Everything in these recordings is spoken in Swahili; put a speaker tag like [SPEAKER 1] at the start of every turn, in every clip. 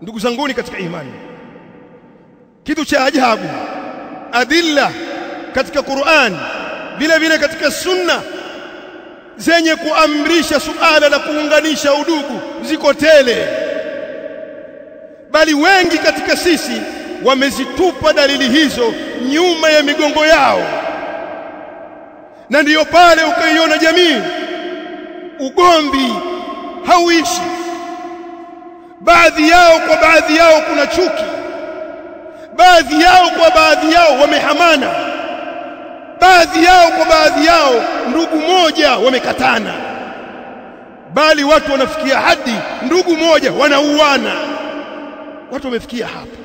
[SPEAKER 1] Ndugu zanguni katika imani, kitu cha ajabu, adilla katika Qur'an vile vile katika sunna zenye kuamrisha suala la kuunganisha udugu ziko tele, bali wengi katika sisi wamezitupa dalili hizo nyuma ya migongo yao. Na ndiyo pale ukaiona jamii ugomvi hauishi, baadhi yao kwa baadhi yao kuna chuki, baadhi yao kwa baadhi yao wamehamana, baadhi yao kwa baadhi yao ndugu moja wamekatana, bali watu wanafikia hadi ndugu moja wanauana. Watu wamefikia hapa.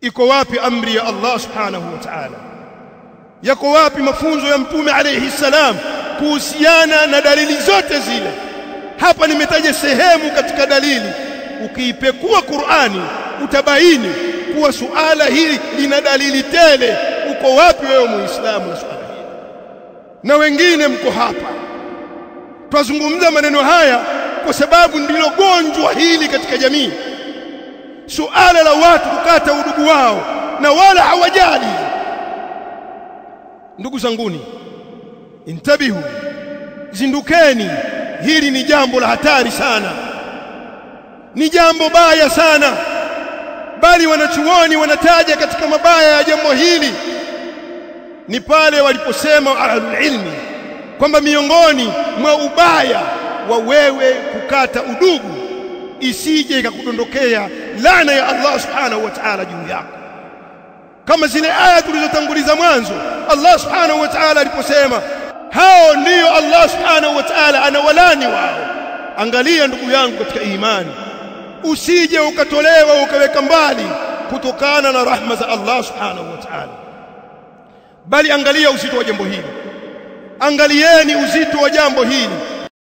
[SPEAKER 1] Iko wapi amri ya Allah subhanahu wa ta'ala? Yako wapi mafunzo ya Mtume alayhi salam kuhusiana na dalili zote zile? Hapa nimetaja sehemu katika dalili. Ukiipekua Qur'ani utabaini kuwa suala hili lina dalili tele. Uko wapi wewe Muislamu na suala hili? Na wengine mko hapa. Twazungumza maneno haya kwa sababu ndilo gonjwa hili katika jamii. Suala la watu kukata udugu wao na wala hawajali. Ndugu zanguni, intabihu, zindukeni, hili ni jambo la hatari sana, ni jambo baya sana. Bali wanachuoni wanataja katika mabaya ya jambo hili ni pale waliposema ahlul ilmi kwamba miongoni mwa ubaya wa wewe kukata udugu isije ikakudondokea laana ya Allah subhanahu wa ta'ala juu yako, kama zile aya tulizotanguliza mwanzo. Allah subhanahu wa ta'ala aliposema hao ndio Allah subhanahu wa ta'ala anawalani wao. Angalia ndugu yangu katika imani, usije ukatolewa ukaweka mbali kutokana na rahma za Allah subhanahu wa ta'ala, bali angalia uzito wa jambo hili. Angalieni uzito wa jambo hili.